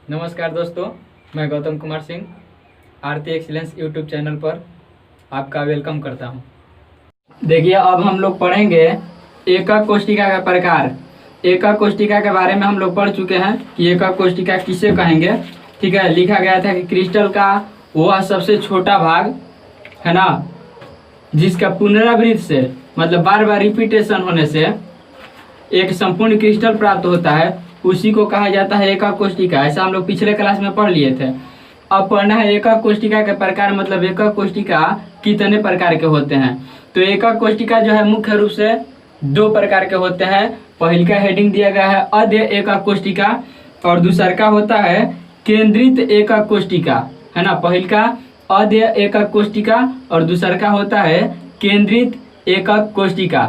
नमस्कार दोस्तों, मैं गौतम कुमार सिंह आरती एक्सीलेंस यूट्यूब चैनल पर आपका वेलकम करता हूं। देखिए, अब हम लोग पढ़ेंगे एकक कोष्ठिका का प्रकार। एकक कोष्ठिका के बारे में हम लोग पढ़ चुके हैं कि एकक कोष्ठिका किसे कहेंगे। ठीक है, लिखा गया था कि क्रिस्टल का वह सबसे छोटा भाग है ना, जिसका पुनरावृत्ति से मतलब बार बार रिपीटेशन होने से एक संपूर्ण क्रिस्टल प्राप्त होता है, उसी को कहा जाता है एकक कोष्ठिका। ऐसा हम लोग पिछले क्लास में पढ़ लिए थे। अब पढ़ना है एकक कोष्ठिका के प्रकार, मतलब एकक कोष्ठिका कितने प्रकार के होते हैं। तो एकक कोष्ठिका जो है मुख्य रूप से दो प्रकार के होते हैं। पहले का हेडिंग दिया गया है अद्य एकक कोष्ठिका और दूसरा का होता है केंद्रित एकक कोष्ठिका, है ना। पहले का अद्य एकक कोष्ठिका और दूसरा का होता है केंद्रित एकक कोष्ठिका।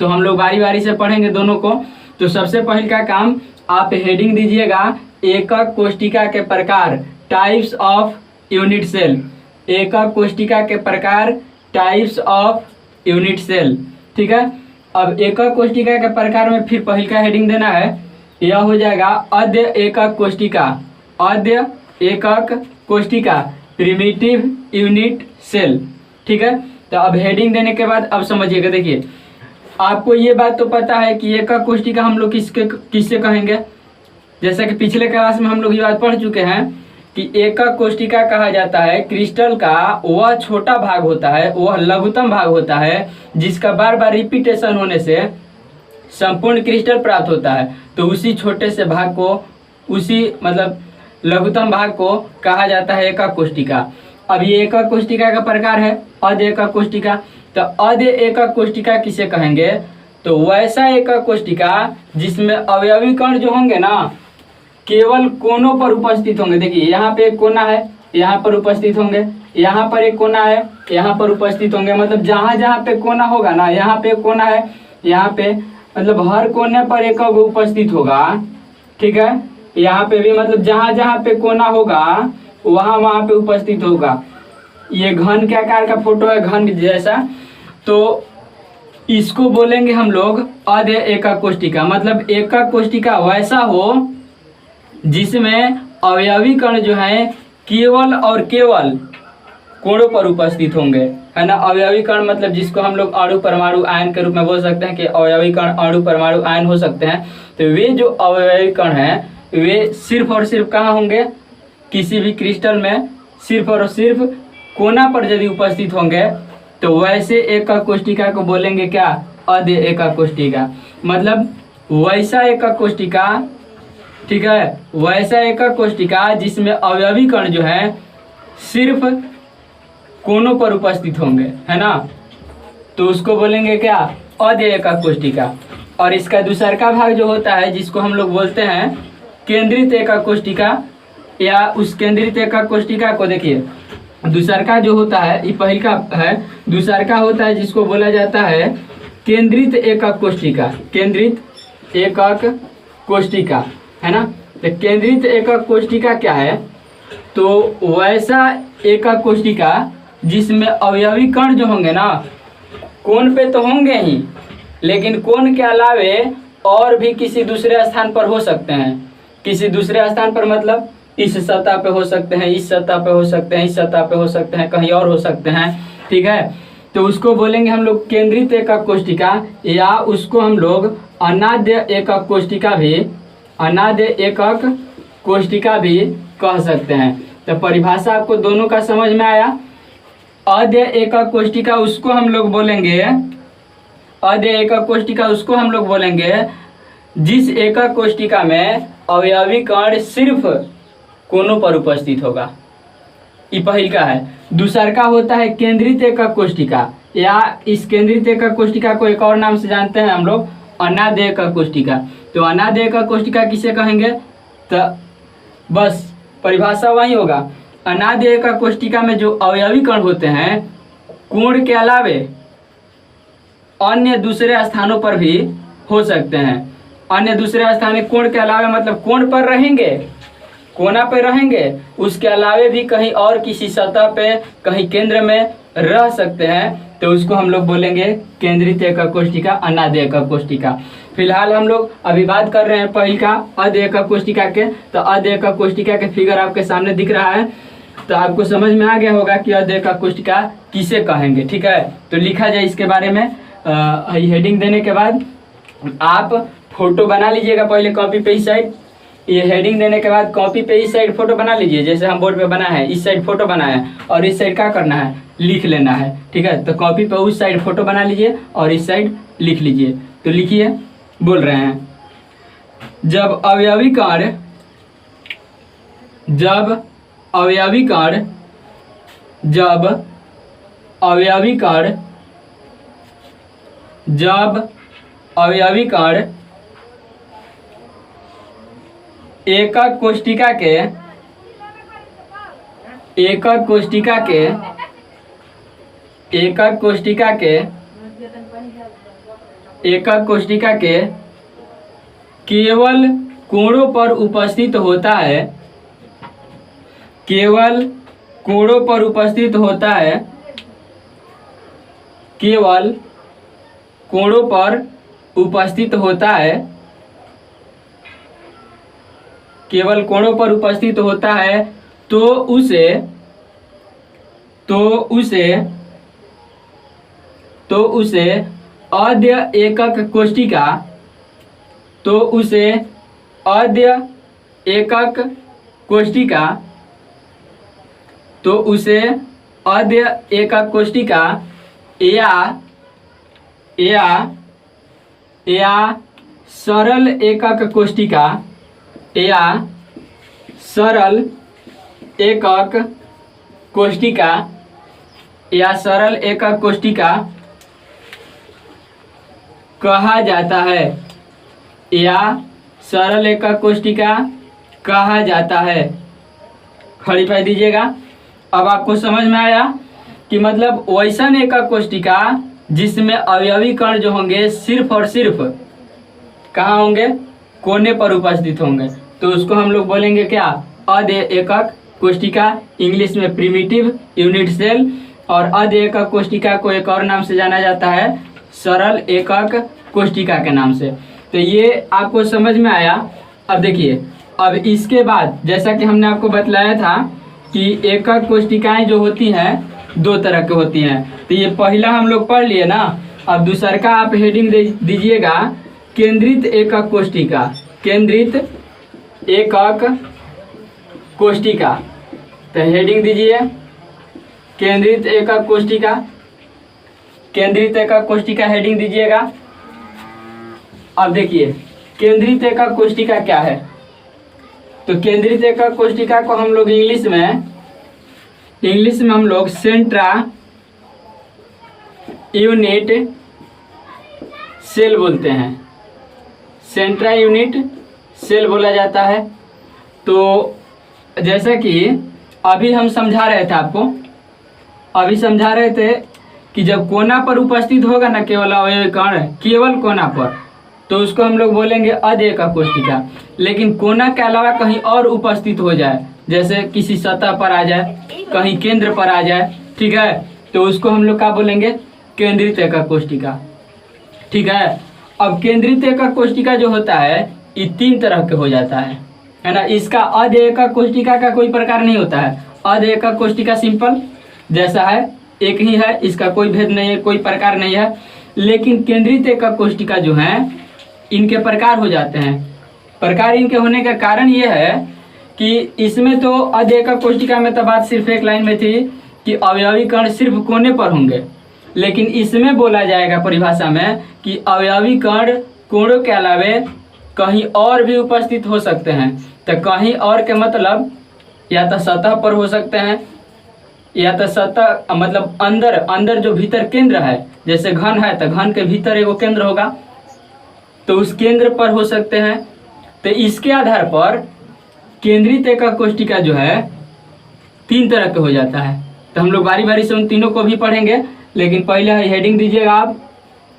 तो हम लोग बारी बारी से पढ़ेंगे दोनों को। तो सबसे पहले का काम आप हेडिंग दीजिएगा एकक कोष्ठिका के प्रकार, टाइप्स ऑफ यूनिट सेल। एकक कोष्ठिका के प्रकार, टाइप्स ऑफ यूनिट सेल। ठीक है, अब एकक कोष्ठिका के प्रकार में फिर पहले का हेडिंग देना है, यह हो जाएगा अद्य एकक कोष्ठिका। अद्य एकक कोष्ठिका, प्रिमिटिव यूनिट सेल। ठीक है, तो अब हेडिंग देने के बाद अब समझिएगा। देखिए, आपको ये बात तो पता है कि एकक कोष्ठिका हम लोग किससे कहेंगे। जैसा कि पिछले क्लास में हम लोग ये बात पढ़ चुके हैं कि एकक कोष्ठिका कहा जाता है क्रिस्टल का वह छोटा भाग होता है, वह लघुत्तम भाग होता है, जिसका बार बार रिपीटेशन होने से संपूर्ण क्रिस्टल प्राप्त होता है। तो उसी छोटे से भाग को, उसी मतलब लघुत्तम भाग को कहा जाता है एकक कोष्ठिका। अब ये एकक कोष्ठिका का प्रकार है अद्य एकक कोष्ठिका। तो अद्य एकक कोष्ठिका किसे कहेंगे, तो वैसा एकक कोष्ठिका जिसमें अवयवी कण जो होंगे ना केवल कोनों पर उपस्थित होंगे। देखिए, यहाँ पे एक कोना है, यहाँ पर उपस्थित होंगे, यहाँ पर एक कोना है, यहाँ पर उपस्थित होंगे। मतलब जहाँ जहाँ पे कोना होगा ना, यहाँ पे एक कोना है, यहाँ पे मतलब हर कोने पर एकक उपस्थित होगा। ठीक है, यहाँ पे भी मतलब जहाँ जहाँ पे कोना होगा वहाँ वहाँ पे उपस्थित होगा। ये घन के आकार का फोटो है, घन जैसा। तो इसको बोलेंगे हम लोग अद्य एकक कोष्ठिका। मतलब एकक कोष्ठिका वैसा हो जिसमें अवयवी कण जो है केवल और केवल कोणों पर उपस्थित होंगे, है ना। अवयवी कण मतलब जिसको हम लोग अणु परमाणु आयन के रूप में बोल सकते हैं कि अवयवी कण अणु परमाणु आयन हो सकते हैं। तो वे जो अवयवी कण हैं वे सिर्फ और सिर्फ कहाँ होंगे, किसी भी क्रिस्टल में सिर्फ और सिर्फ कोना पर यदि उपस्थित होंगे तो वैसे एकक कोष्ठिका को बोलेंगे क्या, अद्य एकक कोष्ठिका। मतलब वैसा एकक कोष्ठिका, ठीक है, वैसा एकक कोष्ठिका जिसमें अवयवी कण जो है सिर्फ कोनों पर उपस्थित होंगे, है ना। तो उसको बोलेंगे क्या, अद्य एकक कोष्ठिका। और इसका दूसरा का भाग जो होता है जिसको हम लोग बोलते हैं केंद्रित एकक कोष्ठिका, या उस केंद्रित एकक कोष्ठिका को देखिए दूसरा का जो होता है, ये पहले का है, दूसरा का होता है जिसको बोला जाता है केंद्रित एकक कोष्ठिका। केंद्रित एकक कोष्ठिका, है ना। तो केंद्रित एकक कोष्ठिका क्या है, तो वैसा एकक कोष्ठिका जिसमें अवयवी कण जो होंगे ना कोण पे तो होंगे ही, लेकिन कोण के अलावे और भी किसी दूसरे स्थान पर हो सकते हैं। किसी दूसरे स्थान पर मतलब इस सतह पे हो सकते हैं, इस सतह पे हो सकते हैं, इस सतह पे हो सकते हैं, कहीं और हो सकते हैं। ठीक है, तो उसको बोलेंगे हम लोग केंद्रित एकक कोष्ठिका, या उसको हम लोग अनाद्य एकक कोष्ठिका भी, अनाद्य एकक कोष्ठिका भी कह सकते हैं। तो परिभाषा आपको दोनों का समझ में आया। अद्य एकक कोष्ठिका उसको हम लोग बोलेंगे, अद्य एकक कोष्ठिका उसको हम लोग बोलेंगे जिस एकक कोष्ठिका में अवयवी कण सिर्फ कोनों पर उपस्थित होगा। ये पहले का है। दूसरा का होता है केंद्रित एकक कोष्ठिका, या इस केंद्रित एकक कोष्ठिका को एक और नाम से जानते हैं हम लोग अनाद्य एकक कोष्ठिका। तो अनाद्य एकक कोष्ठिका किसे कहेंगे, तो बस परिभाषा वही होगा। अनाद्य एकक कोष्ठिका में जो अवयवी कण होते हैं कोण के अलावे अन्य दूसरे स्थानों पर भी हो सकते हैं। अन्य दूसरे स्थान कोण के अलावे मतलब कोण पर रहेंगे, कोना पे रहेंगे, उसके अलावे भी कहीं और किसी सतह पे, कहीं केंद्र में रह सकते हैं। तो उसको हम लोग बोलेंगे केंद्रित एकक कोष्ठिका, अनाद्य एकक कोष्ठिका। फिलहाल हम लोग अभी बात कर रहे हैं पहली का अध एकक कोष्टिका के। तो अध एकक कोष्टिका के फिगर आपके सामने दिख रहा है, तो आपको समझ में आ गया होगा कि अध एकक कोष्टिका किसे कहेंगे। ठीक है, तो लिखा जाए इसके बारे में। हेडिंग देने के बाद आप फोटो बना लीजिएगा पहले कॉपी पे इस साइड। ये हेडिंग देने के बाद कॉपी पे इस साइड फोटो बना लीजिए, जैसे हम बोर्ड पे बना है इस साइड फोटो बना है, और इस साइड क्या करना है, लिख लेना है। ठीक है, तो कॉपी पे उस साइड फोटो बना लीजिए और इस साइड लिख लीजिए। तो लिखिए, बोल रहे हैं, जब अवयवी कण जब अवयवी कण एकक कोष्टिका के केवल कोणों पर उपस्थित होता है, केवल कोणों पर उपस्थित होता है, केवल कोणों पर उपस्थित होता है, केवल कोणों पर उपस्थित होता है, तो उसे अद्य एकक कोष्टिका, तो उसे अद्य एकक कोष्टिका, तो उसे अद्य एकक कोष्टिका या सरल एकक कोष्टिका, या सरल एकक कोष्टिका, या सरल एकक कोष्टिका कहा जाता है, या सरल एकक कोष्टिका कहा जाता है। खड़ी पाई दीजिएगा। अब आपको समझ में आया कि मतलब वैसन एकक कोष्टिका जिसमें अवयवी कण जो होंगे सिर्फ और सिर्फ कहाँ होंगे, कोने पर उपस्थित होंगे, तो उसको हम लोग बोलेंगे क्या, अध एकक कोष्टिका, इंग्लिश में प्रिमिटिव यूनिट सेल। और अध एकक कोष्टिका को एक और नाम से जाना जाता है, सरल एकक कोष्टिका के नाम से। तो ये आपको समझ में आया। अब देखिए, अब इसके बाद जैसा कि हमने आपको बतलाया था कि एकक कोष्टिकाएं जो होती हैं दो तरह की होती हैं। तो ये पहला हम लोग पढ़ लिए ना। अब दूसर का आप हेडिंग दीजिएगा, केंद्रित एकक कोष्टिका, केंद्रित एकक कोष्टिका। तो हेडिंग दीजिए, केंद्रित एकक कोष्टिका, केंद्रित एकक कोष्टिका हेडिंग दीजिएगा। अब देखिए, केंद्रित एकक कोष्टिका क्या है। तो केंद्रित एकक कोष्टिका को हम लोग इंग्लिश में हम लोग सेंट्रा यूनिट सेल बोलते हैं, सेंट्रा यूनिट सेल बोला जाता है। तो जैसा कि अभी हम समझा रहे थे आपको, अभी समझा रहे थे कि जब कोना पर उपस्थित होगा ना केवल अवयवी कण, केवल कोना पर, तो उसको हम लोग बोलेंगे अध एकक कोष्टिका। लेकिन कोना के अलावा कहीं और उपस्थित हो जाए, जैसे किसी सतह पर आ जाए, कहीं केंद्र पर आ जाए, ठीक है, तो उसको हम लोग क्या बोलेंगे, केंद्रित एकक कोष्टिका। ठीक है, अब केंद्रित एकक कोष्टिका जो होता है ये तीन तरह के हो जाता है ना। इसका अध एकक कोष्टिका का कोई प्रकार नहीं होता है। अध एकक कोष्टिका सिंपल जैसा है एक ही है, इसका कोई भेद नहीं है, कोई प्रकार नहीं है। लेकिन केंद्रित एकक कोष्टिका जो है इनके प्रकार हो जाते हैं। प्रकार इनके होने का कारण ये है कि इसमें तो अध एकक कोष्टिका में तो बात सिर्फ एक लाइन में थी कि अवयवी कण सिर्फ कोने पर होंगे, लेकिन इसमें बोला जाएगा परिभाषा में कि अवयवी कण कोणों के अलावे कहीं और भी उपस्थित हो सकते हैं। तो कहीं और के मतलब या तो सतह पर हो सकते हैं, या तो सतह मतलब अंदर जो भीतर केंद्र है, जैसे घन है तो घन के भीतर एगो केंद्र होगा, तो उस केंद्र पर हो सकते हैं। तो इसके आधार पर केंद्रित एकक कोष्टिका जो है तीन तरह के हो जाता है। तो हम लोग बारी बारी से उन तीनों को भी पढ़ेंगे, लेकिन पहले हेडिंग दीजिएगा आप,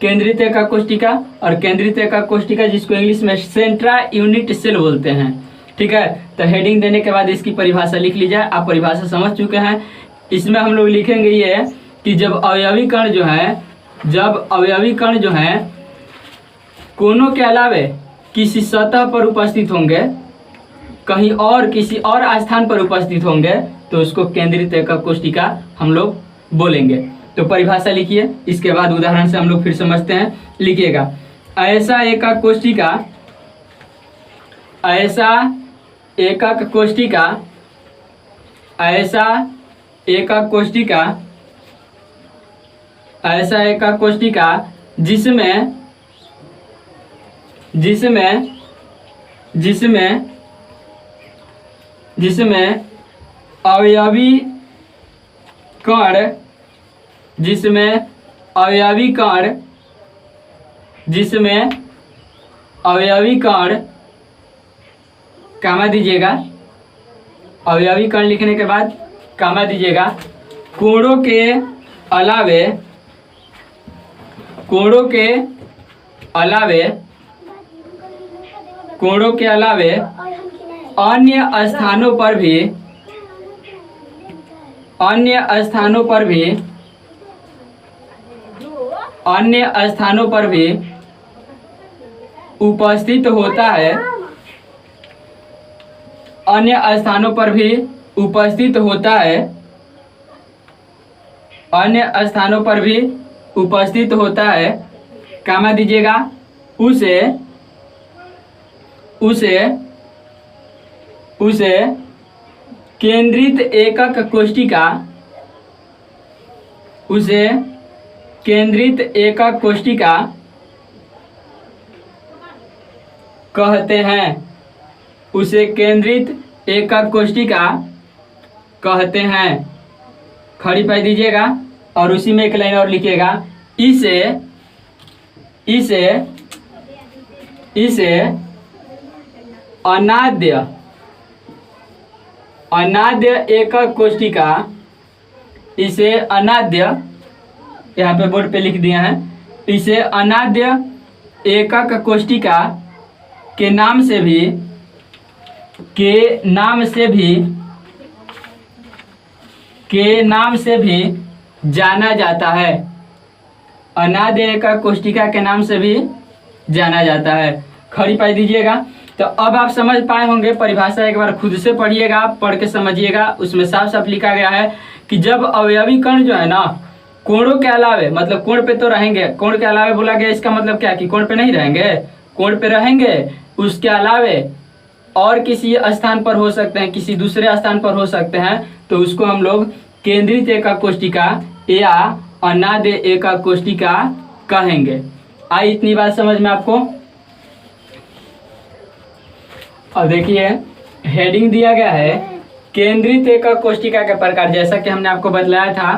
केंद्रित एकक कोष्टिका। और केंद्रित एकक कोष्टिका जिसको इंग्लिश में सेंट्रा यूनिट सेल बोलते हैं, ठीक है। तो हेडिंग देने के बाद इसकी परिभाषा लिख लीजिए। आप परिभाषा समझ चुके हैं। इसमें हम लोग लिखेंगे ये कि जब अवयवी कण जो है कोनों के अलावे किसी सतह पर उपस्थित होंगे, कहीं और किसी और स्थान पर उपस्थित होंगे तो उसको केंद्रित एकक कोष्टिका हम लोग बोलेंगे। तो परिभाषा लिखिए, इसके बाद उदाहरण से हम लोग फिर समझते हैं। लिखिएगा, ऐसा एकक कोष्टिका, ऐसा एकक कोष्टिका, ऐसा एकक कोष्टिका, ऐसा एकक कोष्टिका जिसमें जिसमें जिसमें जिसमें अवयवी कण, जिसमें अवयवी कण, जिसमें अवयवी कण, कामा दीजिएगा, अवयवी कण लिखने के बाद कामा दीजिएगा, कोणों के अलावे, कोणों के अलावे, कोणों के अलावे अन्य स्थानों पर भी, अन्य स्थानों पर भी, अन्य स्थानों पर भी उपस्थित होता है, अन्य स्थानों पर भी उपस्थित होता है, अन्य स्थानों पर भी उपस्थित होता है, कामा दीजिएगा, उसे उसे उसे केंद्रित एकक कोष्टिका, उसे केंद्रित एकक कोष्टिका कहते हैं, उसे केंद्रित एकक कोष्टिका कहते हैं। खड़ी पाई दीजिएगा और उसी में एक लाइन और लिखिएगा, इसे इसे इसे अनाद्य, अनाद्य एकक कोष्टिका, इसे अनाद्य, यहाँ पे बोर्ड पे लिख दिए हैं, इसे अनाद्य एकक कोष्टिका के नाम से भी, के नाम से भी, के नाम से भी जाना जाता है, अनाद्य एकक कोष्टिका के नाम से भी जाना जाता है। खड़ी पाई दीजिएगा। तो अब आप समझ पाए होंगे, परिभाषा एक बार खुद से पढ़िएगा, पढ़ के समझिएगा। उसमें साफ साफ लिखा गया है कि जब अवयवी कण जो है ना, कोणों के अलावे, मतलब कोण पे तो रहेंगे, कोण के अलावे बोला गया, इसका मतलब क्या कि कोण पे नहीं रहेंगे, कोण पे रहेंगे, उसके अलावे और किसी स्थान पर हो सकते हैं, किसी दूसरे स्थान पर हो सकते हैं, तो उसको हम लोग केंद्रित एकक कोष्टिका या अनाद्य एकक कोष्टिका कहेंगे। आई इतनी बात समझ में आपको। अब देखिए, हेडिंग दिया गया है केंद्रित एकक कोष्टिका के प्रकार। जैसा कि हमने आपको बतलाया था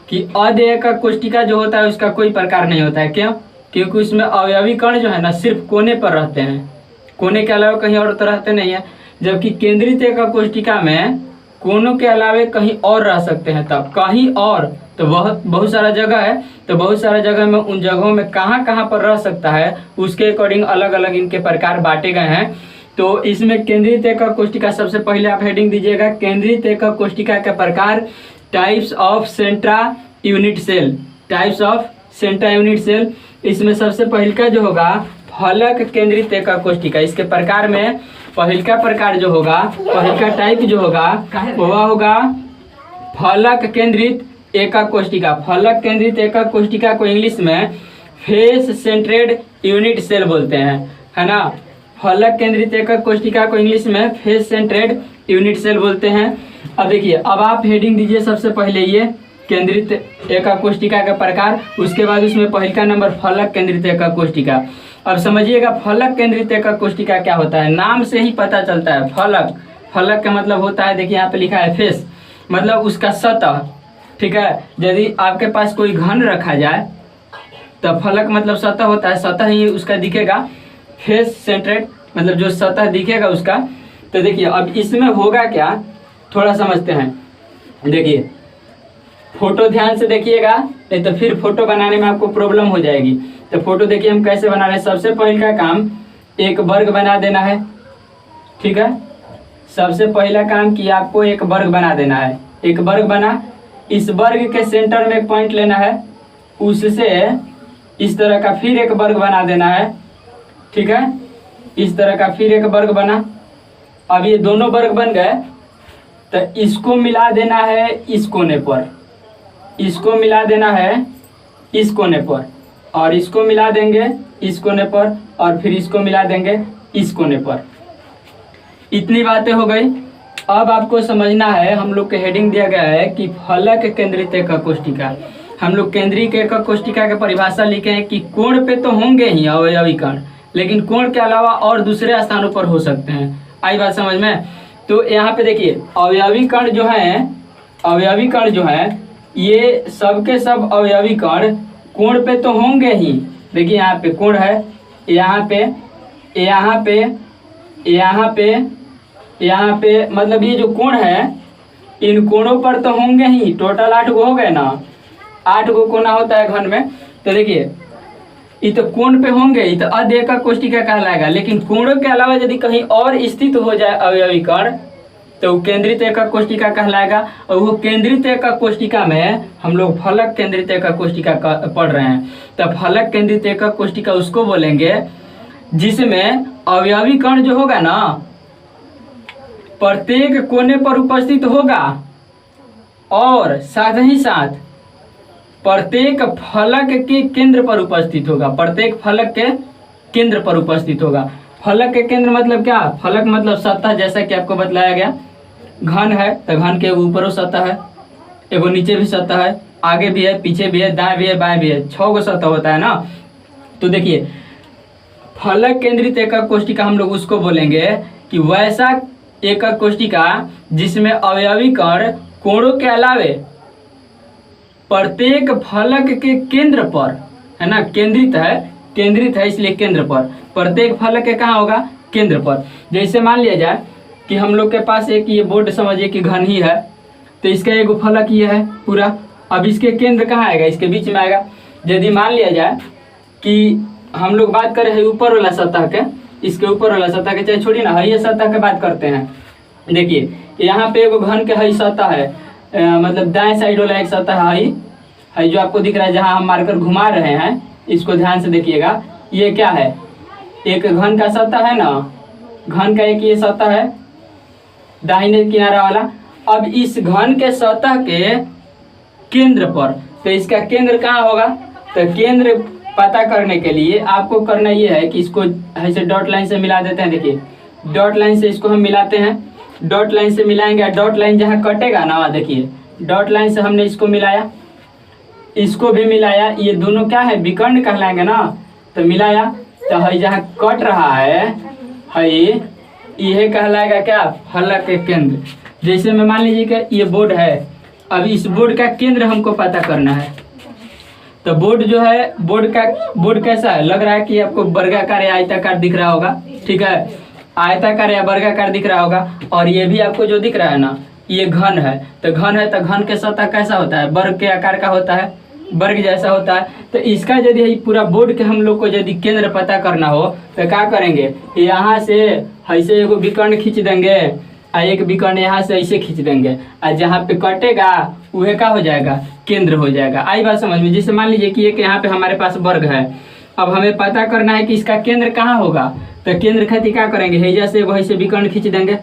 कि अद्य एकक कोष्टिका जो होता है उसका कोई प्रकार नहीं होता है। क्यों? क्योंकि उसमें अवयवी कण जो है ना सिर्फ कोने पर रहते हैं, कोने के अलावा कहीं और तो रहते नहीं है। जबकि केंद्रित एकक कोष्टिका में कोनों के अलावे कहीं और रह सकते हैं। तब कहीं और तो बहुत सारा जगह है, तो बहुत सारा जगह में उन जगहों में कहाँ कहाँ पर रह सकता है उसके अकॉर्डिंग अलग अलग इनके प्रकार बांटे गए हैं। तो इसमें केंद्रित एकक कोष्टिका, सबसे पहले आप हेडिंग दीजिएगा, केंद्रित एकक कोष्टिका के प्रकार, types of centred unit cell, types of centred unit cell. इसमें सबसे पहले का जो होगा फलक केंद्रित एकक कोष्टिका। इसके प्रकार में पहल का प्रकार जो होगा, पहल का टाइप जो होगा वह होगा फलक केंद्रित एकक कोष्टिका। फलक केंद्रित एकक कोष्टिका को इंग्लिश में फेस सेंट्रेड यूनिट सेल बोलते हैं, है ना। फलक केंद्रित एकक कोष्टिका को इंग्लिश में फेस सेंट्रेड यूनिट सेल बोलते हैं। अब देखिए, अब आप हेडिंग दीजिए सबसे पहले ये केंद्रित एकक कोष्टिका का प्रकार, उसके बाद उसमें पहल का नंबर फलक केंद्रित एकक कोष्टिका। अब समझिएगा फलक केंद्रित एकक कोष्टिका क्या होता है। नाम से ही पता चलता है। फलक, फलक का मतलब होता है, देखिए यहाँ पे लिखा है फेस, मतलब उसका सतह, ठीक है। यदि आपके पास कोई घन रखा जाए तो फलक मतलब सतह होता है, सतह ही उसका दिखेगा। फेस सेंट्रेड मतलब जो सतह दिखेगा उसका। तो देखिए अब इसमें होगा क्या, थोड़ा समझते हैं। देखिए फोटो ध्यान से देखिएगा, नहीं तो फिर फोटो बनाने में आपको प्रॉब्लम हो जाएगी। तो फोटो देखिए हम कैसे बना रहे हैं। सबसे पहले का काम एक वर्ग बना देना है, ठीक है। सबसे पहला काम कि आपको एक वर्ग बना देना है। एक वर्ग बना, इस वर्ग के सेंटर में एक पॉइंट लेना है, उससे इस तरह का फिर एक वर्ग बना देना है, ठीक है। इस तरह का फिर एक वर्ग बना। अब ये दोनों वर्ग बन गए तो इसको मिला देना है इस कोने पर, इसको मिला देना है इस कोने पर, और इसको मिला देंगे इस कोने पर, और फिर इसको मिला देंगे इस कोने पर। इतनी बातें हो गई। अब आपको समझना है, हम लोग के हेडिंग दिया गया है कि फलक केंद्रित एकक कोष्ठिका। हम लोग केंद्रीय एकक कोष्ठिका की परिभाषा लिखे हैं कि कोण पे तो होंगे ही अवयवी कण, लेकिन कोण के अलावा और दूसरे स्थानों पर हो सकते हैं। आई बात समझ में? तो यहाँ पे देखिए अवयवी कण जो है, अवयवी कण जो है ये सबके सब अवयवी कण कोण पे तो होंगे ही। देखिए यहाँ पे कोण है, यहाँ पे, यहाँ पे, यहाँ पे, यहाँ पे, मतलब ये जो कोण है इन कोणों पर तो होंगे ही। टोटल 8 गो हो गए ना, 8 गो कोना होता है घन में। तो देखिए ये तो कोण पे होंगे, ये तो अध एकक कोष्ठिका कहलाएगा। लेकिन कोणों के अलावा यदि कहीं और स्थित हो जाए अवयवी कण तो वो केंद्रित एकक कोष्ठिका कहलाएगा। और वो केंद्रित एकक कोष्ठिका में हम लोग फलक केंद्रित एकक कोष्ठिका पढ़ रहे हैं। तो फलक केंद्रित एकक कोष्ठिका उसको बोलेंगे जिसमें अवयवी कण जो होगा ना प्रत्येक कोने पर उपस्थित होगा और साथ ही साथ प्रत्येक फलक के केंद्र पर उपस्थित होगा। प्रत्येक फलक के केंद्र पर उपस्थित होगा। फलक के केंद्र मतलब क्या? फलक मतलब सतह, जैसा कि आपको बतलाया गया। घन है तो घन के ऊपर सतह है, एगो नीचे भी सतह है, आगे भी है, पीछे भी है, दाएं भी है, बाएं भी है, 6 गो सतह होता है ना। तो देखिए फलक केंद्रित एकक कोष्ठिका हम लोग उसको बोलेंगे कि वैसा एकक कोष्ठिका जिसमें अवयवी कण कोणों के अलावे प्रत्येक फलक के केंद्र पर, है ना, केंद्रित है इसलिए केंद्र पर। प्रत्येक फलक के कहाँ होगा? केंद्र पर। जैसे मान लिया जाए कि हम लोग के पास एक ये बोर्ड समझिए कि घन ही है, तो इसका एक फलक ये है पूरा। अब इसके केंद्र कहाँ आएगा? इसके बीच में आएगा। यदि मान लिया जाए कि हम लोग बात कर रहे हैं ऊपर वाला सतह के, इसके ऊपर वाला सतह के, चाहे छोड़िए ना, हई सतह के बात करते हैं। देखिए यहाँ पे एगो घन के हई सतह है, मतलब दाएं साइड वाला एक सतह है जो आपको दिख रहा है, जहाँ हम मार्कर घुमा रहे हैं, इसको ध्यान से देखिएगा। ये क्या है? एक घन का सतह है ना, घन का एक ये सतह है दाहिने किनारा वाला। अब इस घन के सतह के केंद्र पर, तो इसका केंद्र कहाँ होगा? तो केंद्र पता करने के लिए आपको करना ये है कि इसको ऐसे डॉट लाइन से मिला देते हैं। देखिए डॉट लाइन से इसको हम मिलाते हैं, डॉट लाइन से मिलाएंगे। डॉट लाइन जहाँ कटेगा ना, देखिए डॉट लाइन से हमने इसको मिलाया, इसको भी मिलाया, ये दोनों क्या है? विकर्ण कहलाएंगे ना। तो मिलाया तो हई जहाँ कट रहा है हई, यह कहलाएगा क्या? फलक के केंद्र। जैसे में मान लीजिए कि ये बोर्ड है, अब इस बोर्ड का केंद्र हमको पता करना है। तो बोर्ड जो है, बोर्ड कैसा है? लग रहा है कि आपको वर्गाकार या आयताकार दिख रहा होगा, ठीक है, आयताकार या वर्गाकार दिख रहा होगा। और ये भी आपको जो दिख रहा है ना, ये घन है। तो घन है तो घन के सतह कैसा होता है? वर्ग के आकार का होता है, वर्ग जैसा होता है। तो इसका यदि पूरा बोर्ड के हम लोग को यदि केंद्र पता करना हो तो क्या करेंगे? यहाँ से ऐसे एगो विकर्ण खींच देंगे, और एक विकर्ण यहाँ से ऐसे खींच देंगे, और जहाँ पे कटेगा वह क्या हो जाएगा? केंद्र हो जाएगा। आई बात समझ में? जैसे मान लीजिए कि एक यहाँ पे हमारे पास वर्ग है, अब हमें पता करना है कि इसका केंद्र कहाँ होगा। तो केंद्र खातिर क्या करेंगे? हैजा से एगो ऐसे विकर्ण खींच देंगे,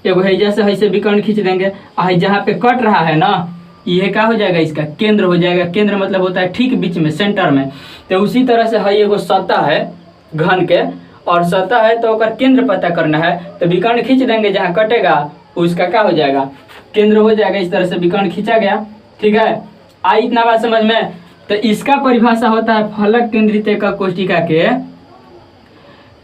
एगो हैजा से ऐसे विकर्ण खींच देंगे, और जहाँ पे कट रहा है ना, यह क्या हो जाएगा? इसका केंद्र हो जाएगा। केंद्र मतलब होता है ठीक बीच में, सेंटर में। तो उसी तरह से है एगो सतह है घन के, और सतह है तो ओकर केंद्र पता करना है, तो विकर्ण खींच देंगे, जहाँ कटेगा उसका क्या हो जाएगा? केंद्र हो जाएगा। इस तरह से विकर्ण खींचा गया, ठीक है। आई इतना बात समझ में? तो इसका परिभाषा होता है फलक केंद्रित एकक कोष्ठिका के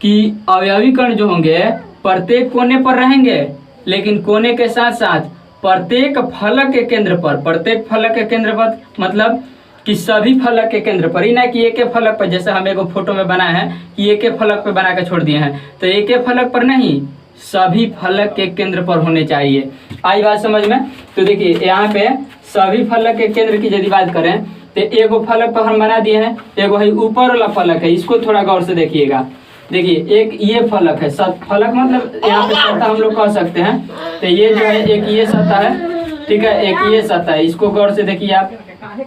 कि अवयवी कण जो होंगे प्रत्येक कोने पर रहेंगे, लेकिन कोने के साथ साथ प्रत्येक फलक के केंद्र पर, प्रत्येक फलक के केंद्र पर मतलब कि सभी फलक के केंद्र पर, ही ना कि एक फलक पर, जैसे हम एक फोटो में बनाए हैं कि एक फलक पर बना के छोड़ दिए हैं, तो एक फलक पर नहीं, सभी फलक के केंद्र पर होने चाहिए। आई बात समझ में? तो देखिए यहाँ पे सभी फलक के केंद्र की यदि बात करें तो एगो फलक पर हम बना दिए हैं, एगो है ऊपर वाला फलक है, इसको थोड़ा गौर से देखिएगा। देखिए एक ये फलक है, फलक मतलब यहाँ पे सतह हम लोग कह सकते हैं। तो ये जो है एक ये सतह है, ठीक है, एक ये सतह है, इसको गौर से देखिए आप,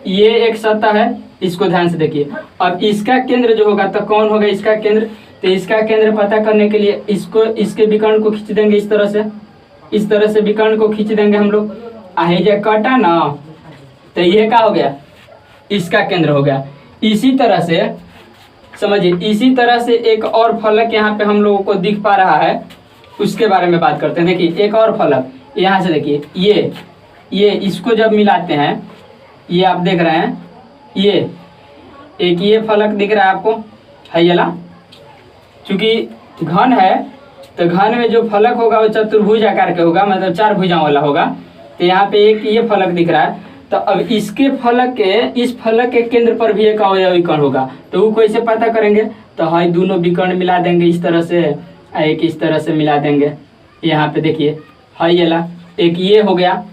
ये एक सतह है, इसको ध्यान से देखिए। अब इसका केंद्र जो होगा तो कौन होगा इसका केंद्र? तो इसका केंद्र पता करने के लिए इसके विकर्ण को खींच देंगे इस तरह से विकर्ण को खींच देंगे हम लोग। जो कटा ना, तो ये क्या हो गया, इसका केंद्र हो गया। इसी तरह से समझिए, इसी तरह से एक और फलक यहाँ पे हम लोगों को दिख पा रहा है, उसके बारे में बात करते हैं। देखिए एक और फलक यहाँ से, देखिए ये इसको जब मिलाते हैं, ये आप देख रहे हैं, ये फलक दिख रहा है आपको, है ये ला। चूंकि घन है तो घन में जो फलक होगा वो चतुर्भुज आकार के होगा, मतलब 4 भुजाओं वाला होगा। तो यहाँ पे एक ये फलक दिख रहा है, तो अब इस फलक के केंद्र पर भी एक अवयवी कण होगा। तो वो कैसे पता करेंगे, तो हाई दोनों विकर्ण मिला देंगे इस तरह से, एक इस तरह से मिला देंगे। यहाँ पे देखिए हाई ये ला, एक ये हो गया,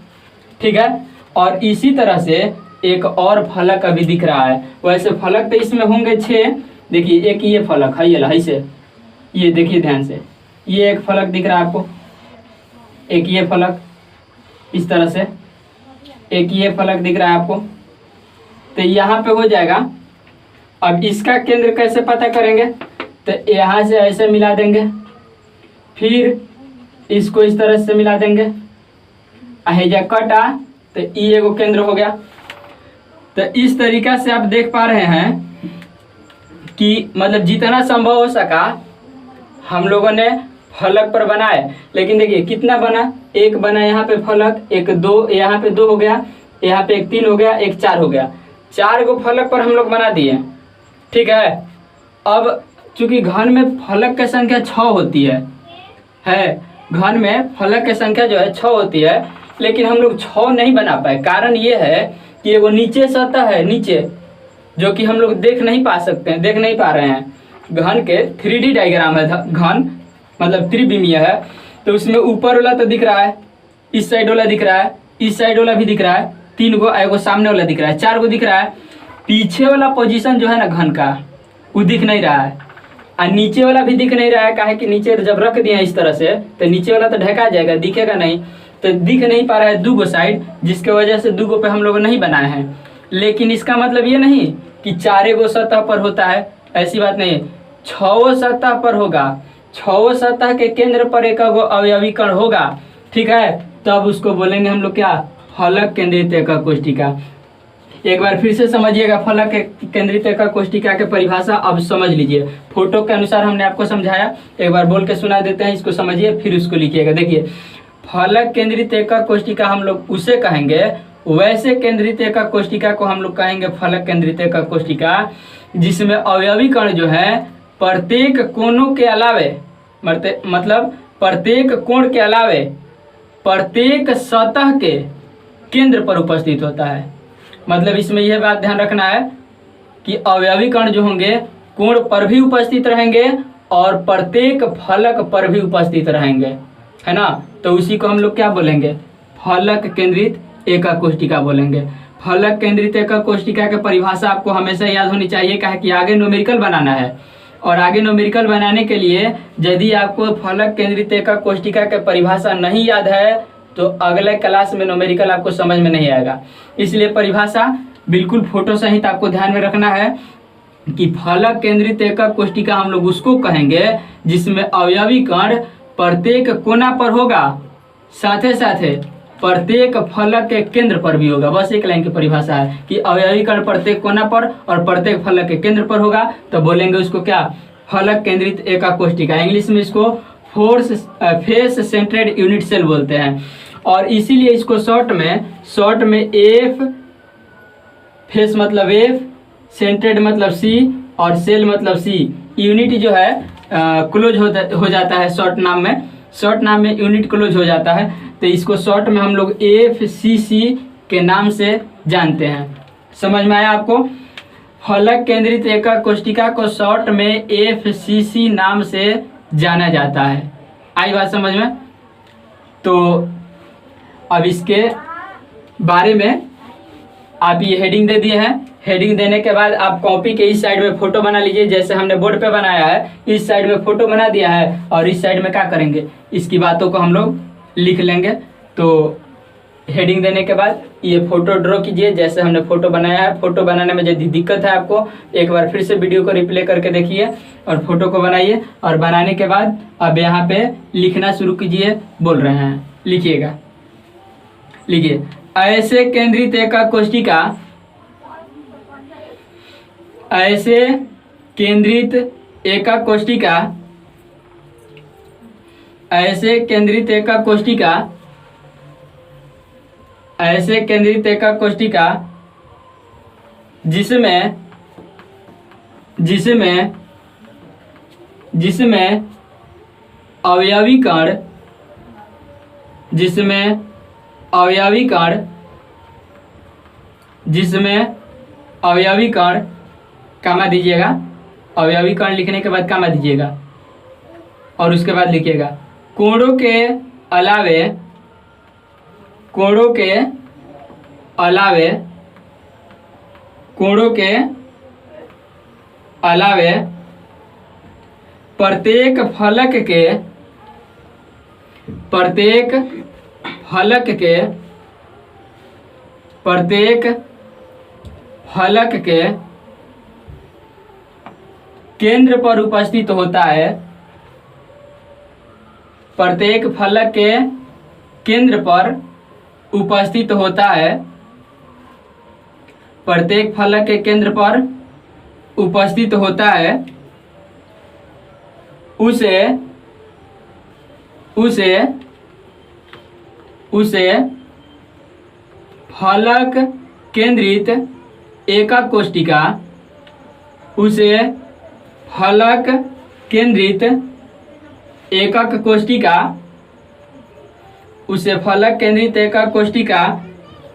ठीक है। और इसी तरह से एक और फलक अभी दिख रहा है। वैसे फलक तो इसमें होंगे 6। देखिए एक ये फलक है, ये ला, ऐसे ये देखिए ध्यान से, ये एक फलक दिख रहा है आपको, एक ये फलक इस तरह से, एक ये फलक दिख रहा है आपको। तो यहाँ पे हो जाएगा। अब इसका केंद्र कैसे पता करेंगे, तो यहाँ से ऐसे मिला देंगे, फिर इसको इस तरह से मिला देंगे, अहेजा कटा, तो ये एगो केंद्र हो गया। तो इस तरीका से आप देख पा रहे हैं कि मतलब जितना संभव हो सका हम लोगों ने फलक पर बनाए। लेकिन देखिए कितना बना, एक बना यहाँ पे फलक, एक 2, यहाँ पे 2 हो गया, यहाँ पे एक 3 हो गया, एक 4 हो गया। 4 गो फलक पर हम लोग बना दिए, ठीक है। अब चूंकि घन में फलक की संख्या 6 होती है, घन में फलक की संख्या जो है 6 होती है, लेकिन हम लोग 6 नहीं बना पाए। कारण ये है कि वो नीचे सतह है, नीचे, जो कि हम लोग देख नहीं पा रहे हैं। घन के 3D डायग्राम है, घन मतलब त्रिविमीय है, तो उसमें ऊपर वाला तो दिख रहा है, इस साइड वाला दिख रहा है, इस साइड वाला भी दिख रहा है, 3 गो, एगो सामने वाला दिख रहा है, 4 गो दिख रहा है। पीछे वाला पोजीशन जो है ना घन का, वो दिख नहीं रहा है, और नीचे वाला भी दिख नहीं रहा है। काहे कि नीचे जब रख दिया इस तरह से, तो नीचे वाला तो ढका जाएगा, दिखेगा नहीं, तो दिख नहीं पा रहा है 2 गो साइड, जिसके वजह से 2 गो पे हम लोग नहीं बनाए हैं। लेकिन इसका मतलब ये नहीं कि 4 गो सतह पर होता है, ऐसी बात नहीं है। 6 सतह पर होगा, 6 सतह के केंद्र पर एक अवयवी कण होगा, ठीक है। तो अब उसको बोलेंगे हम लोग क्या, फलक केंद्रित एकक कोष्ठिका। एक बार फिर से समझिएगा फलक केंद्रित एकक कोष्ठिका के परिभाषा अब समझ लीजिए। फोटो के अनुसार हमने आपको समझाया, एक बार बोल के सुना देते हैं, इसको समझिए फिर उसको लिखिएगा। देखिए फलक केंद्रित एकक कोष्ठिका हम लोग उसे कहेंगे, वैसे केंद्रित एकक कोष्ठिका को हम लोग कहेंगे फलक केंद्रित एकक कोष्ठिका, जिसमें अवयवी कण जो है प्रत्येक कोणों के अलावे, मतलब प्रत्येक कोण के अलावे प्रत्येक सतह के केंद्र पर उपस्थित होता है। मतलब इसमें यह बात ध्यान रखना है कि अवयवी कण जो होंगे कोण पर भी उपस्थित रहेंगे और प्रत्येक फलक पर भी उपस्थित रहेंगे, है ना। तो उसी को हम लोग क्या बोलेंगे, फलक केंद्रित एकक कोष्ठिका बोलेंगे। फलक केंद्रित एकक कोष्ठिका की परिभाषा आपको हमेशा याद होनी चाहिए, कहा कि आगे न्यूमेरिकल बनाना है, और आगे न्यूमेरिकल बनाने के लिए यदि आपको फलक केंद्रित एकक कोष्ठिका की परिभाषा नहीं याद है तो अगले क्लास में न्यूमेरिकल आपको समझ में नहीं आएगा। इसलिए परिभाषा बिल्कुल फोटो सहित आपको ध्यान में रखना है कि फलक केंद्रित एकक कोष्ठिका हम लोग उसको कहेंगे जिसमें अवयवी कण प्रत्येक कोना पर होगा, साथे साथे प्रत्येक फलक के केंद्र पर भी होगा। बस एक लाइन की परिभाषा है कि अवयवी कण प्रत्येक कोना पर और प्रत्येक फलक के केंद्र पर होगा, तो बोलेंगे उसको क्या, फलक केंद्रित एकक कोष्ठिका। इंग्लिश में इसको फेस सेंट्रेड यूनिट सेल बोलते हैं, और इसीलिए इसको शॉर्ट में एफ, फेस मतलब एफ, सेंट्रेड मतलब सी और सेल मतलब सी। यूनिट जो है क्लोज हो जाता है शॉर्ट नाम में यूनिट क्लोज हो जाता है, तो इसको शॉर्ट में हम लोग FCC के नाम से जानते हैं। समझ में आया आपको। फलक केंद्रित एकक कोष्ठिका को शॉर्ट में FCC नाम से जाना जाता है। आई बात समझ में। तो अब इसके बारे में आप ये हेडिंग दे दिए हैं। हेडिंग देने के बाद आप कॉपी के इस साइड में फोटो बना लीजिए, जैसे हमने बोर्ड पे बनाया है, इस साइड में फोटो बना दिया है, और इस साइड में क्या करेंगे, इसकी बातों को हम लोग लिख लेंगे। तो हेडिंग देने के बाद ये फोटो ड्रॉ कीजिए जैसे हमने फोटो बनाया है। फोटो बनाने में यदि दिक्कत है आपको, एक बार फिर से वीडियो को रिप्ले करके देखिए और फोटो को बनाइए। और बनाने के बाद अब यहाँ पे लिखना शुरू कीजिए, बोल रहे हैं, लिखिएगा। लिखिए, ऐसे केंद्रित एकाक कोष्ठिका, ऐसे केंद्रित एकाक कोष्ठिका, ऐसे केंद्रित एकाक कोष्ठिका, ऐसे केंद्रित एकाक कोष्ठिका जिसमें जिसमें जिसमें अवयवी कण, जिसमें अवयवी कण, जिसमें अवयवी कण, कामा दीजिएगा, अवयवी कण लिखने के बाद कामा दीजिएगा और उसके बाद लिखिएगा कोणों के अलावे, कोणों के अलावे, कोणों के अलावे प्रत्येक फलक के, प्रत्येक फलक के, प्रत्येक फलक के केंद्र पर उपस्थित होता है, प्रत्येक फलक के केंद्र पर उपस्थित होता है, प्रत्येक फलक के केंद्र पर उपस्थित होता है, उसे उसे उसे फलक केंद्रित एकाक कोष्ठिका, उसे फलक केंद्रित एकाक कोष्ठिका, उसे फलक केंद्रित एकाक कोष्ठिका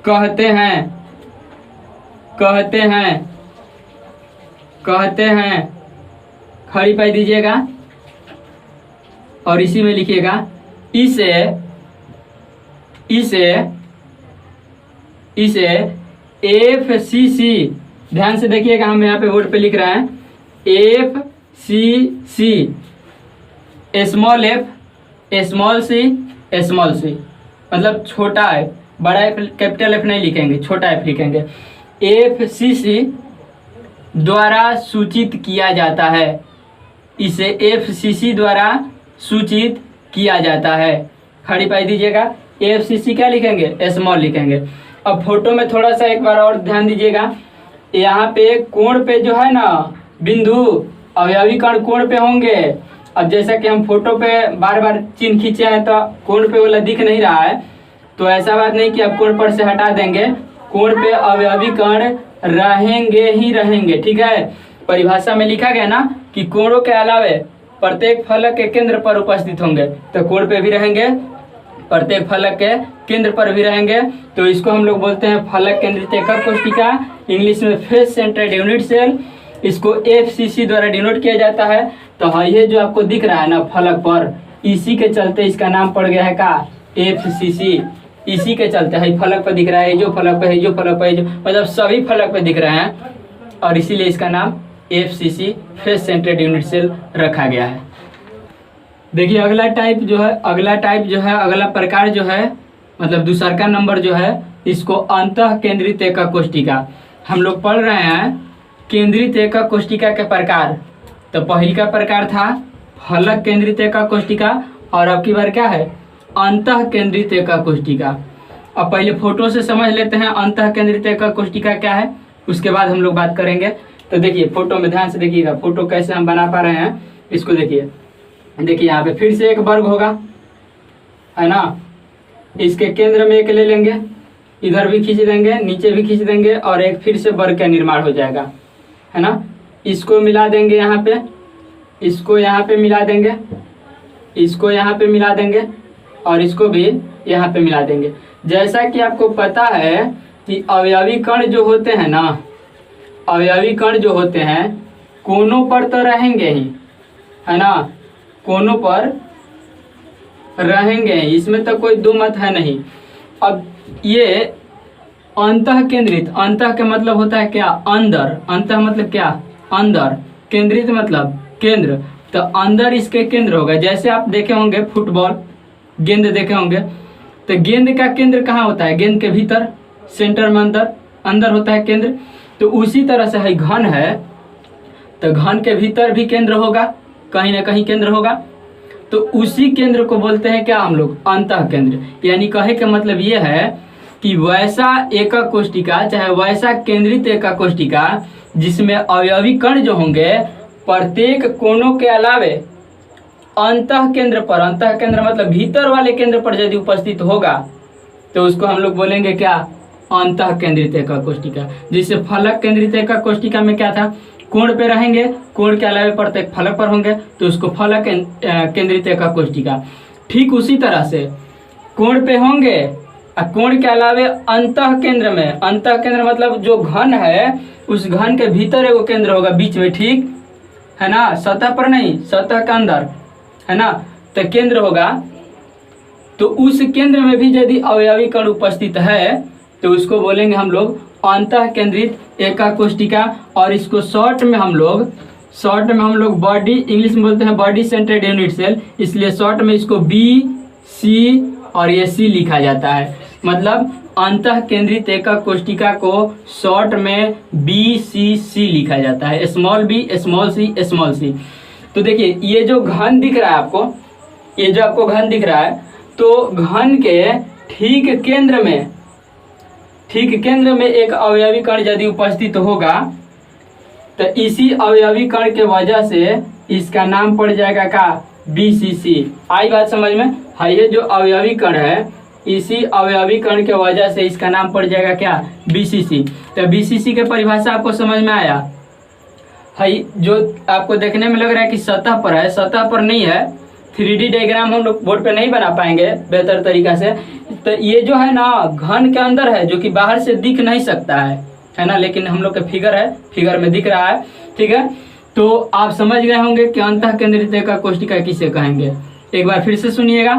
कहते हैं, कहते हैं, कहते हैं। खड़ी पाई दीजिएगा और इसी में लिखिएगा इसे, इसे, इसे FCC, ध्यान से देखिएगा, हम यहाँ पे बोर्ड पे लिख रहे हैं FCC, small f, small c, मतलब छोटा है, बड़ा F, कैपिटल F नहीं लिखेंगे, छोटा F लिखेंगे। FCC द्वारा सूचित किया जाता है, इसे FCC द्वारा सूचित किया जाता है। खड़ी पाई दीजिएगा, FCC क्या लिखेंगे, स्मॉल लिखेंगे। अब फोटो में थोड़ा सा एक बार और ध्यान दीजिएगा, यहाँ पे कोण पे जो है ना बिंदु, अवयवी कण कोण पे होंगे। अब जैसा कि हम फोटो पे बार बार चिन्ह खींचे हैं तो कोण पे वाला दिख नहीं रहा है, तो ऐसा बात नहीं कि आप कोण पर से हटा देंगे, कोण पे अवयवी कण रहेंगे ही रहेंगे, ठीक है। परिभाषा में लिखा गया ना कि कोणों के अलावे प्रत्येक फलक के केंद्र पर उपस्थित होंगे, तो कोण पे भी रहेंगे, प्रत्येक फलक के केंद्र पर भी रहेंगे, तो इसको हम लोग बोलते हैं फलक केंद्रित एकाक कोष्ठिका, इंग्लिश में फेस सेंटर्ड यूनिट सेल। इसको FCC द्वारा डिनोट किया जाता है। तो ये जो आपको दिख रहा है ना फलक पर, इसी के चलते इसका नाम पड़ गया है का FCC, इसी के चलते है फलक पर दिख रहा है, जो फलक पे है, जो फलक पे है, जो मतलब सभी फलक पे दिख रहे हैं, और इसीलिए इसका नाम FCC face centred unit cell रखा गया है। देखिए अगला टाइप जो है, अगला प्रकार जो है, मतलब दूसरा का नंबर जो है, इसको अंतः केंद्रित एकाक कोष्ठिका। हम लोग पढ़ रहे हैं केंद्रित एकाक कोष्ठिका के प्रकार। तो पहली का प्रकार था फलक केंद्रित एकाक कोष्ठिका, और अब की बार क्या है, अंतः केंद्रित एकाक कोष्ठिका। अब पहले फोटो से समझ लेते हैं अंतः केंद्रित एकाक कोष्ठिका क्या है, उसके बाद हम लोग बात करेंगे। तो देखिए फोटो में ध्यान से देखिएगा, फोटो कैसे हम बना पा रहे हैं इसको देखिए। देखिए यहाँ पे फिर से एक वर्ग होगा, है ना, इसके केंद्र में एक ले लेंगे, इधर भी खींच देंगे, नीचे भी खींच देंगे, और एक फिर से वर्ग का निर्माण हो जाएगा, है ना। इसको मिला देंगे यहाँ पे, इसको यहाँ पे मिला देंगे, इसको यहाँ पे मिला देंगे, और इसको भी यहाँ पे मिला देंगे। जैसा कि आपको पता है कि अवयवी कण जो होते हैं ना, अवयवी कण जो होते हैं कोनों पर तो रहेंगे ही, है ना, कोनों पर रहेंगे ही, इसमें तो कोई दो मत है नहीं। अब ये अंतः केंद्रित, अंतः का मतलब होता है क्या, अंदर, अंतः मतलब क्या, अंदर, केंद्रित मतलब केंद्र, तो अंदर इसके केंद्र होगा। जैसे आप देखे होंगे फुटबॉल, गेंद देखे होंगे, तो गेंद का केंद्र कहाँ होता है? गेंद के भीतर, सेंटर में, अंदर अंदर होता है केंद्र। तो उसी तरह से है घन है, तो घन के भीतर भी केंद्र होगा, कहीं ना कहीं केंद्र होगा। तो उसी केंद्र को बोलते हैं क्या हम लोग? अंतः केंद्र। यानी कहे का मतलब ये है कि वैसा एकक कोशिका, चाहे वैसा केंद्रित एकक कोशिका जिसमें अवयवी कण जो होंगे प्रत्येक कोनों के अलावे अंतः केंद्र पर, अंतः केंद्र मतलब भीतर वाले केंद्र पर यदि उपस्थित होगा तो उसको हम लोग बोलेंगे क्या? अंतः केंद्रित एकक कोशिका। जिससे फलक केंद्रित एकक कोशिका में क्या था? कोण पे रहेंगे, कोण के अलावे प्रत्येक फलक पर होंगे, तो उसको फलक केंद्रित एकक कोशिका। ठीक उसी तरह से कोण पे होंगे और कोण के अलावे अंतः केंद्र में, अंतः केंद्र मतलब जो घन है उस घन के भीतर एगो केंद्र होगा बीच में, ठीक है ना? सतह पर नहीं, सतह के अंदर, है ना? तो केंद्र होगा। तो उस केंद्र में भी यदि अवयवी कण उपस्थित है तो उसको बोलेंगे हम लोग अंतः केंद्रित एकक कोशिका। और इसको शॉर्ट में हम लोग बॉडी, इंग्लिश में बोलते हैं बॉडी सेंट्रेड यूनिट सेल, इसलिए शॉर्ट में इसको BC और ये C लिखा जाता है। मतलब अंतः केंद्रित एकक कोशिका को शॉर्ट में BCC लिखा जाता है, स्मॉल b स्मॉल c। तो देखिए ये जो घन दिख रहा है आपको, ये जो आपको घन दिख रहा है, तो घन के ठीक केंद्र में एक अवयवी कण यदि उपस्थित होगा तो इसी अवयवी कण के वजह से इसका नाम पड़ जाएगा क्या? BCC। आई बात समझ में? है ये जो अवयवी कण है, इसी अवयवी कण के वजह से इसका नाम पड़ जाएगा क्या? BCC। तो BCC के परिभाषा आपको समझ में आया? है जो आपको देखने में लग रहा है कि सतह पर है, सतह पर नहीं है। 3D डायग्राम हम लोग बोर्ड पे नहीं बना पाएंगे बेहतर तरीका से। तो ये जो है ना घन के अंदर है, जो कि बाहर से दिख नहीं सकता है ना? लेकिन हम लोग का फिगर है, फिगर में दिख रहा है, ठीक है? तो आप समझ गए होंगे कि अंतः केंद्रित एकक कोशिका किसे कहेंगे। एक बार फिर से सुनिएगा।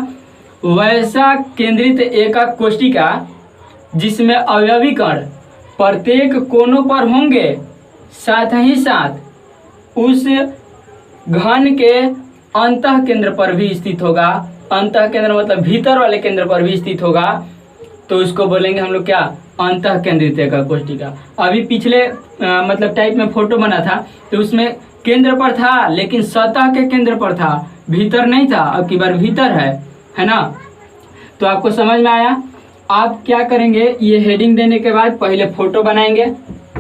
वैसा केंद्रित एकक कोशिका जिसमें अवयवी कण प्रत्येक कोनों पर होंगे, साथ ही साथ उस घन के अंतः केंद्र पर भी स्थित होगा। अंतः केंद्र मतलब भीतर वाले केंद्र पर भी स्थित होगा, तो उसको बोलेंगे हम लोग क्या? अंतः केंद्रित एकक कोशिका। अभी पिछले मतलब टाइप में फोटो बना था तो उसमें केंद्र पर था, लेकिन सतह के केंद्र पर था, भीतर नहीं था। अब की बार भीतर है ना? तो आपको समझ में आया? आप क्या करेंगे, ये हेडिंग देने के बाद पहले फोटो बनाएंगे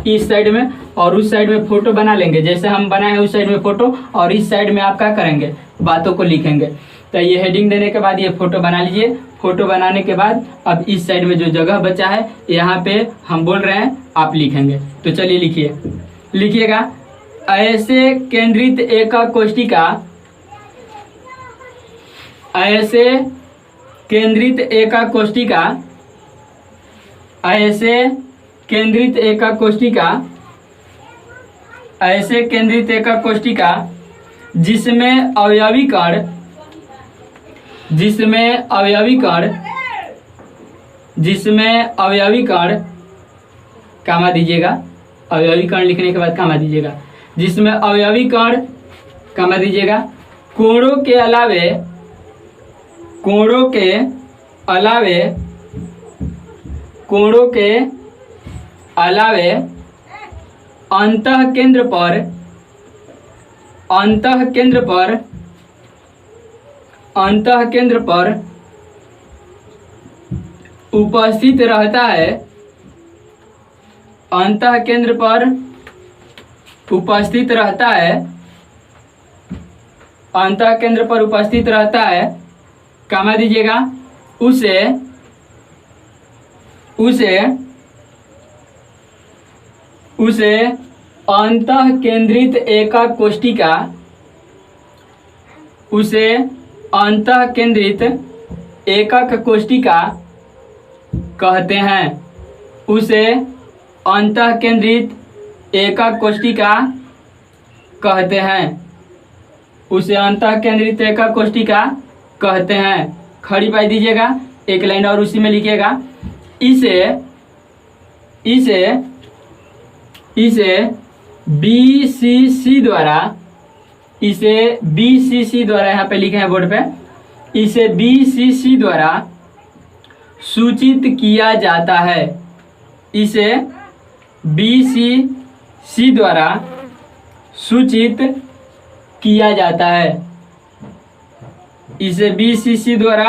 इस साइड में और उस साइड में फोटो बना लेंगे, जैसे हम बनाए हैं उस साइड में फोटो, और इस साइड में आप क्या करेंगे? बातों को लिखेंगे। तो ये हेडिंग देने के बाद ये फोटो बना लीजिए। फोटो बनाने के बाद अब इस साइड में जो जगह बचा है यहाँ पे हम बोल रहे हैं, आप लिखेंगे। तो चलिए लिखिएगा। ऐसे केंद्रित एकक कोशिका, ऐसे केंद्रित एकक कोशिका, ऐसे केंद्रित एकक कोशिका, ऐसे केंद्रित एकक कोशिका जिसमें अवयवी कण, जिसमें अवयवी कण कामा दीजिएगा, अवयवी कण लिखने के बाद कामा दीजिएगा, जिसमें अवयवी कण कामा दीजिएगा, कोणों के अलावे अंतः केंद्र पर उपस्थित रहता है, अंतः केंद्र पर उपस्थित रहता है, अंतः केंद्र पर उपस्थित रहता है, कामा दीजिएगा, उसे अंतः केंद्रित एकक कोशिका, उसे अंतः केंद्रित एकक कोशिका कहते हैं, उसे अंतः केंद्रित एकक कोशिका कहते हैं, उसे अंतः केंद्रित एकक कोशिका कहते हैं। खड़ी पाई दीजिएगा, एक लाइन और उसी में लिखिएगा। इसे BCC द्वारा, इसे BCC द्वारा यहाँ पे लिखे हैं बोर्ड पे, इसे BCC द्वारा सूचित किया जाता है। इसे BCC द्वारा सूचित किया जाता है। इसे BCC द्वारा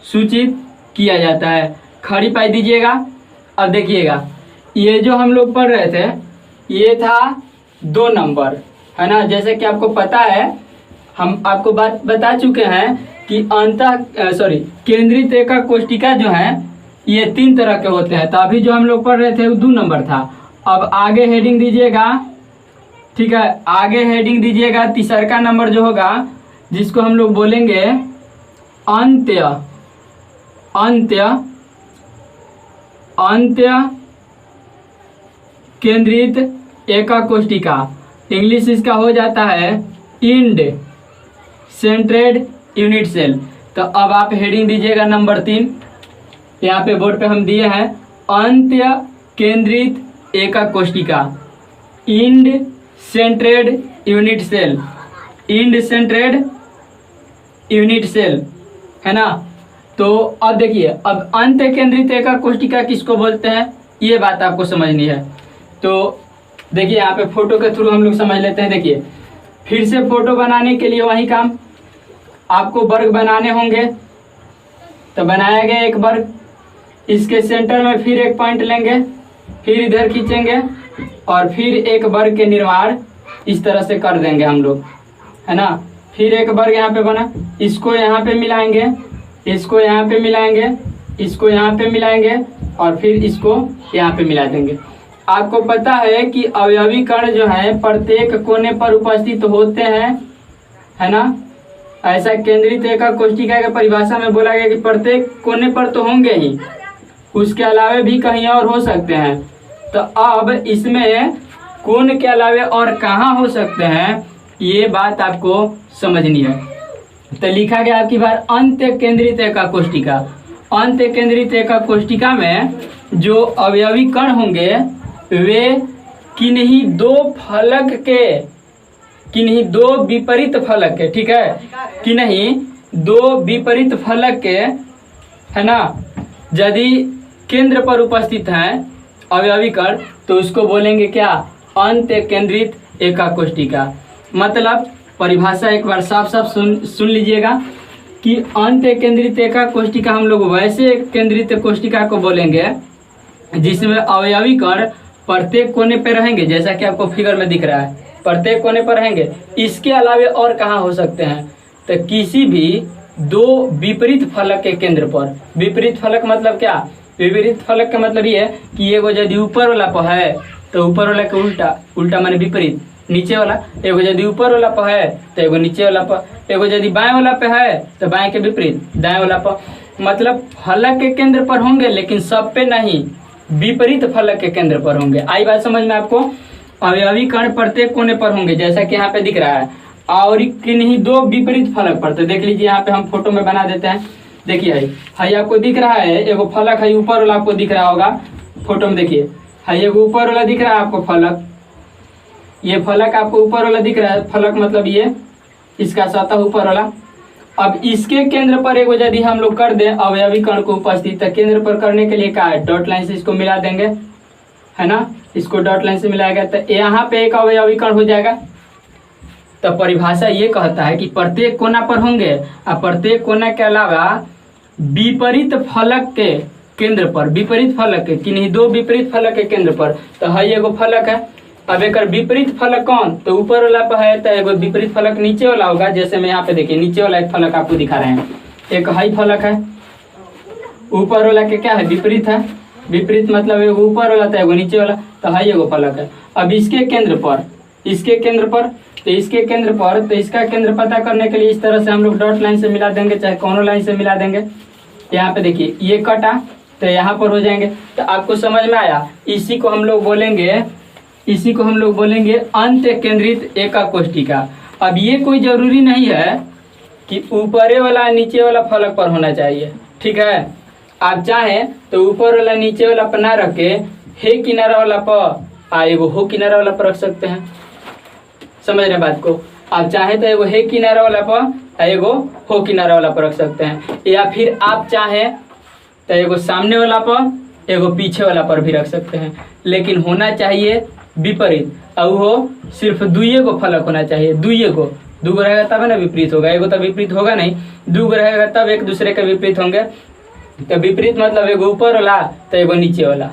सूचित किया जाता है। खड़ी पाई दीजिएगा। अब देखिएगा, ये जो हम लोग पढ़ रहे थे ये था 2 नंबर, है ना। जैसे कि आपको पता है, हम आपको बात बता चुके हैं कि केंद्रित एका कोष्टिका जो है ये 3 तरह के होते हैं। तो अभी जो हम लोग पढ़ रहे थे वो 2 नंबर था। अब आगे हेडिंग दीजिएगा, ठीक है। आगे हेडिंग दीजिएगा, तीसरा नंबर जो होगा जिसको हम लोग बोलेंगे अंत्य केंद्रित एका कोष्टिका। इंग्लिश इसका हो जाता है इंड सेंट्रेड यूनिट सेल। तो अब आप हेडिंग दीजिएगा नंबर 3। यहाँ पे बोर्ड पे हम दिए हैं अंत्य केंद्रित एका कोष्टिका, end centred unit cell, end centred unit cell, है ना। तो अब देखिए, अब अंत्य केंद्रित एका कोष्टिका किसको बोलते हैं ये बात आपको समझनी है। तो देखिए यहाँ पे फोटो के थ्रू हम लोग समझ लेते हैं। देखिए, फिर से फोटो बनाने के लिए वही काम, आपको वर्ग बनाने होंगे। तो बनाया गया एक वर्ग, इसके सेंटर में फिर एक पॉइंट लेंगे, फिर इधर खींचेंगे और फिर एक वर्ग के निर्माण इस तरह से कर देंगे हम लोग, है ना। फिर एक वर्ग यहाँ पे बना, इसको यहाँ पे मिलाएंगे, इसको यहाँ पे मिलाएंगे, इसको यहाँ पे मिलाएंगे और फिर इसको यहाँ पे मिला देंगे। आपको पता है कि अवयवी कण जो है प्रत्येक कोने पर उपस्थित होते हैं, है ना। ऐसा केंद्रित एका कोष्टिका की परिभाषा में बोला गया कि प्रत्येक कोने पर तो होंगे ही, उसके अलावे भी कहीं और हो सकते हैं। तो अब इसमें कोण के अलावे और कहाँ हो सकते हैं ये बात आपको समझनी है। तो लिखा गया आपकी बार अंत्य केंद्रित एका कोष्टिका। अंत्य केंद्रित एका कोष्टिका में जो अवयवी कण होंगे वे किन्हीं 2 फलक के, किन्हीं 2 विपरीत फलक के, ठीक है, किन्हीं 2 विपरीत फलक के, है ना। यदि केंद्र पर उपस्थित हैं अवयवी कण तो उसको बोलेंगे क्या, अंत्य केंद्रित एका कोष्टिका। मतलब परिभाषा एक बार साफ साफ सुन लीजिएगा कि अंत्य केंद्रित एका कोष्टिका हम लोग वैसे केंद्रित कोष्टिका को बोलेंगे जिसमें अवयवी कण प्रत्येक कोने पे रहेंगे, जैसा कि आपको फिगर में दिख रहा है, प्रत्येक कोने पर रहेंगे। इसके अलावे और कहाँ हो सकते हैं, तो किसी भी 2 विपरीत फलक के केंद्र पर। विपरीत फलक मतलब क्या, विपरीत फलक का मतलब ये है कि एगो यदि ऊपर वाला पर है तो ऊपर वाला के उल्टा, उल्टा माने विपरीत, नीचे वाला। एगो यदि ऊपर वाला पर है तो एगो नीचे वाला पर, एगो यदि बाएं वाला पे है तो बाएं के विपरीत दाएं वाला पर। मतलब फलक के केंद्र पर होंगे लेकिन सब पे नहीं, विपरीत फलक के केंद्र पर होंगे। आई बात समझ में आपको। अवयवी कण प्रत्येक कोने पर होंगे जैसा कि यहाँ पे दिख रहा है, और किन्हीं 2 विपरीत फलक पर। तो देख लीजिए यहाँ पे हम फोटो में बना देते हैं। देखिए हाई आपको दिख रहा है, एगो फलक है ऊपर वाला, आपको दिख रहा होगा फोटो में। देखिए हाई एगो ऊपर वाला दिख रहा है आपको फलक, ये फलक आपको ऊपर वाला दिख रहा है। फलक मतलब ये इसका सतह ऊपर वाला। अब इसके केंद्र पर एगो यदि हम लोग कर दें अवयवी कण को उपस्थित, तो केंद्र पर करने के लिए क्या है, डॉट लाइन से इसको मिला देंगे, है ना। इसको डॉट लाइन से मिलाएगा तो यहाँ पे एक अवयवी कण हो जाएगा। तो परिभाषा ये कहता है कि प्रत्येक कोना पर होंगे और प्रत्येक कोना के अलावा विपरीत फलक के केंद्र पर, विपरीत फलक के, किन्हीं 2 विपरीत फलक के केंद्र पर। तो है एगो फलक है। अब एक विपरीत फलक कौन, तो ऊपर वाला पर है, तो एगो विपरीत फलक नीचे वाला होगा। जैसे मैं यहाँ पे देखिए नीचे वाला एक फलक आपको दिखा रहे हैं, एक हाई फलक है, ऊपर वाला के क्या है, विपरीत है। विपरीत मतलब एगो ऊपर वाला था एगो नीचे वाला, तो हाई एगो फलक है। अब इसके केंद्र पर, इसके केंद्र पर, तो इसके केंद्र पर, तो इसका केंद्र पता करने के लिए इस तरह से हम लोग डॉट लाइन से मिला देंगे, चाहे कोनो लाइन से मिला देंगे। यहाँ पे देखिए ये कटा तो यहाँ पर हो जाएंगे। तो आपको समझ में आया। इसी को हम लोग बोलेंगे, इसी को हम लोग बोलेंगे अंत्य केंद्रित एका कोष्टिका। अब ये कोई जरूरी नहीं है कि ऊपरे वाला नीचे वाला फलक पर होना चाहिए, ठीक है। आप चाहें तो ऊपर वाला नीचे वाला पर ना रख के हे किनारा वाला पर एगो हो किनारा वाला पर रख सकते हैं। समझ रहे बात को। आप चाहें तो एगो हे किनारा वाला पर एगो हो किनारा वाला पर रख सकते हैं, या फिर आप चाहें तो एगो सामने वाला पर एगो पीछे वाला पर भी रख सकते हैं, लेकिन होना चाहिए विपरीत। अब वो सिर्फ दुइये गो फलक होना चाहिए, दुइये गो, दूगो रहेगा तब है ना विपरीत होगा, एगो तो विपरीत होगा नहीं, दूगो रहेगा तब एक दूसरे के विपरीत होंगे। तो विपरीत मतलब एगो ऊपर वाला तो एगो नीचे वाला,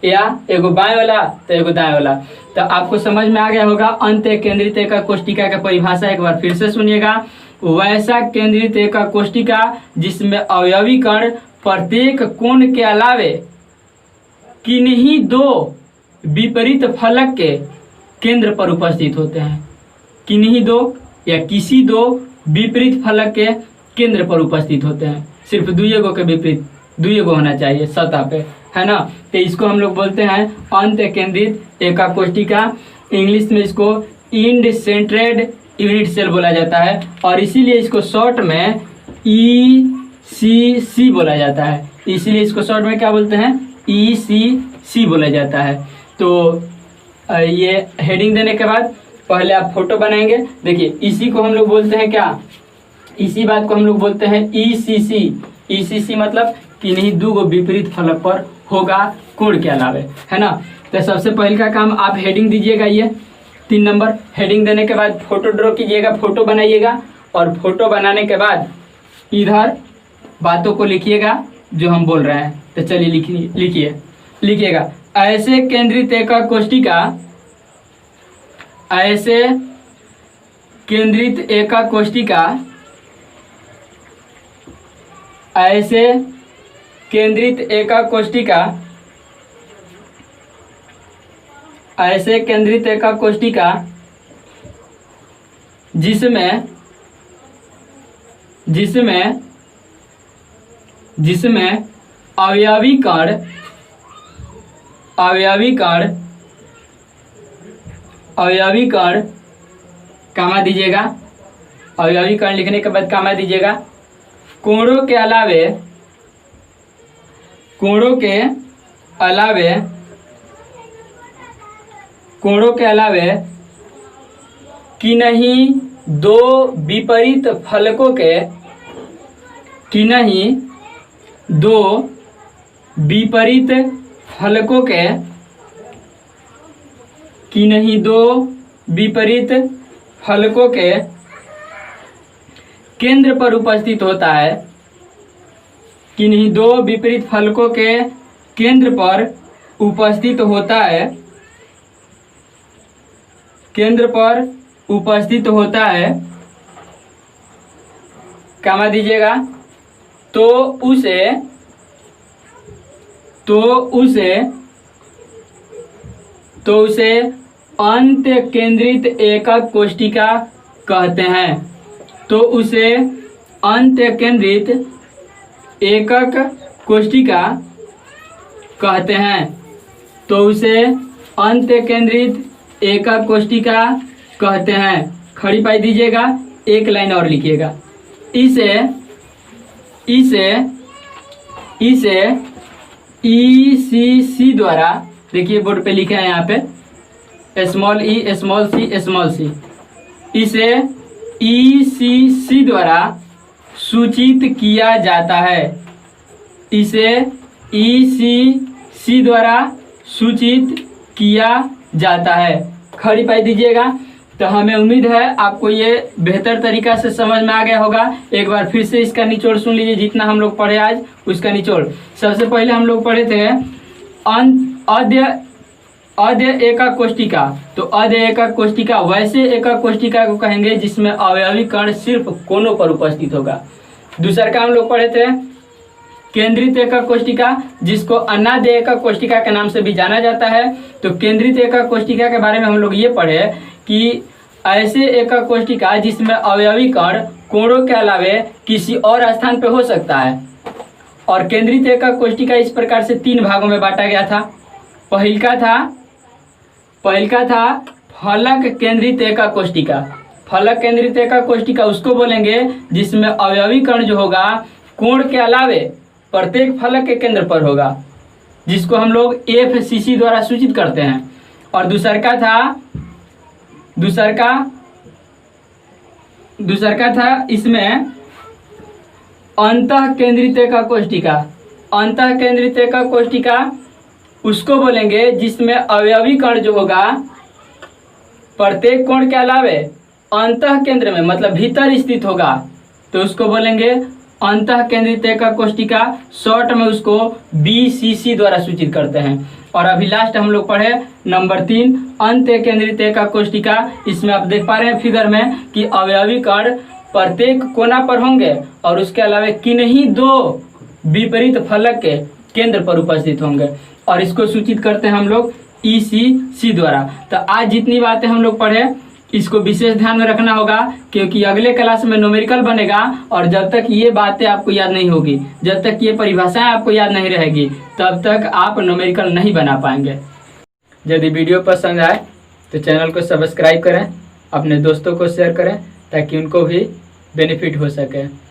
या एगो बाएं वाला तो एगो दाएं वाला। तो आपको समझ में आ गया होगा अंत केंद्रित एका कोष्टिका का परिभाषा एक बार फिर से सुनिएगा। वैसा केंद्रित एका कोष्टिका जिसमें अवयवी कण प्रत्येक कोण के अलावे किन्हीं दो विपरीत फलक के केंद्र पर उपस्थित होते हैं, किन्हीं दो या किसी दो विपरीत फलक के केंद्र पर उपस्थित होते हैं। सिर्फ दुइये गो के विपरीत दुइये गो होना चाहिए सतह पे, है ना। तो इसको हम लोग बोलते हैं अंत केंद्रित एका कोष्टिका। इंग्लिश में इसको इंड सेंट्रेड यूनिट सेल बोला जाता है, और इसीलिए इसको शॉर्ट में ECC बोला जाता है। इसीलिए इसको शॉर्ट में क्या बोलते हैं, ECC बोला जाता है। तो ये हेडिंग देने के बाद पहले आप फोटो बनाएंगे। देखिए इसी को हम लोग बोलते हैं क्या, इसी बात को हम लोग बोलते हैं ECC। ECC मतलब किन्हीं दो गो विपरीत फलक पर होगा कोण के अलावे, है ना। तो सबसे पहले का काम आप हेडिंग दीजिएगा, ये 3 नंबर हेडिंग देने के बाद फोटो ड्रॉ कीजिएगा, फोटो बनाइएगा, और फोटो बनाने के बाद इधर बातों को लिखिएगा जो हम बोल रहे हैं। तो चलिए लिखिएगा ऐसे केंद्रित एका कोष्टिका, ऐसे केंद्रित एका कोष्टिका, ऐसे केंद्रित एका कोष्टिका, ऐसे केंद्रित एका कोष्टिका जिसमें अवयवी कण कामा दीजिएगा, अवयवी कण लिखने के बाद कामा दीजिएगा, कोणों के अलावे किन्हीं दो विपरीत फलकों के, किन्हीं दो विपरीत फलकों के, किन्हीं दो विपरीत फलकों के केंद्र पर उपस्थित होता है, किन्हीं दो विपरीत फलकों के केंद्र पर उपस्थित होता है, केंद्र पर उपस्थित होता है, कामा दीजिएगा, तो उसे अंत केंद्रित एकक कोष्टिका कहते हैं। तो उसे अंत केंद्रित एकक कोष्टिका कहते हैं। तो उसे अंत केंद्रित एकक कोष्टिका कहते हैं। खड़ी पाई दीजिएगा, एक लाइन और लिखिएगा। इसे ECC द्वारा, देखिए बोर्ड पे लिखा है यहाँ पे स्मॉल सी, इसे ECC द्वारा सूचित किया जाता है। इसे ECC द्वारा सूचित किया जाता है। खड़ी पाई दीजिएगा। तो हमें उम्मीद है आपको ये बेहतर तरीका से समझ में आ गया होगा। एक बार फिर से इसका निचोड़ सुन लीजिए, जितना हम लोग पढ़े आज उसका निचोड़। सबसे पहले हम लोग पढ़े थे अद्य एकक कोष्टिका। तो अद्य एकक कोष्टिका वैसे एकक कोष्टिका को कहेंगे जिसमें अवयवी कण सिर्फ कोनों पर उपस्थित होगा। दूसरा का हम लोग पढ़े थे केंद्रित एकक कोष्टिका, जिसको अनाद्य एकक कोष्टिका के नाम से भी जाना जाता है। तो केंद्रित एकक कोष्टिका के बारे में हम लोग ये पढ़े कि ऐसे एकक कोष्टिका जिसमें अवयवी कण कोणों के अलावे किसी और स्थान पे हो सकता है। और केंद्रित एकक कोष्टिका इस प्रकार से 3 भागों में बांटा गया था। पहला था फलक केंद्रित एकक कोष्टिका। फलक केंद्रित एकक कोष्टिका उसको बोलेंगे जिसमें अवयवी कण जो होगा कोण के अलावे प्रत्येक फलक के केंद्र पर होगा, जिसको हम लोग FCC द्वारा सूचित करते हैं। और दूसरा का था इसमें अंतः केंद्रित एकक कोष्टिका। अंतः केंद्रित एका कोष्टिका उसको बोलेंगे जिसमें अवयवी कण जो होगा प्रत्येक कोण के अलावे अंतः केंद्र में मतलब भीतर स्थित होगा तो उसको बोलेंगे अंतः केंद्रित एका कोष्टिका। शॉर्ट में उसको BCC द्वारा सूचित करते हैं। और अभी लास्ट हम लोग पढ़े नंबर 3 अंत केंद्रित एका कोष्टिका। इसमें आप देख पा रहे हैं फिगर में कि अवयवी कण प्रत्येक कोना पर होंगे और उसके अलावा किन्हीं 2 विपरीत फलक के केंद्र पर उपस्थित होंगे और इसको सूचित करते हैं हम लोग ECC द्वारा। तो आज जितनी बातें हम लोग पढ़े इसको विशेष ध्यान में रखना होगा क्योंकि अगले क्लास में न्यूमेरिकल बनेगा और जब तक ये बातें आपको याद नहीं होगी, जब तक ये परिभाषाएं आपको याद नहीं रहेगी, तब तक आप न्यूमेरिकल नहीं बना पाएंगे। यदि वीडियो पसंद आए तो चैनल को सब्सक्राइब करें, अपने दोस्तों को शेयर करें ताकि उनको भी बेनिफिट हो सके।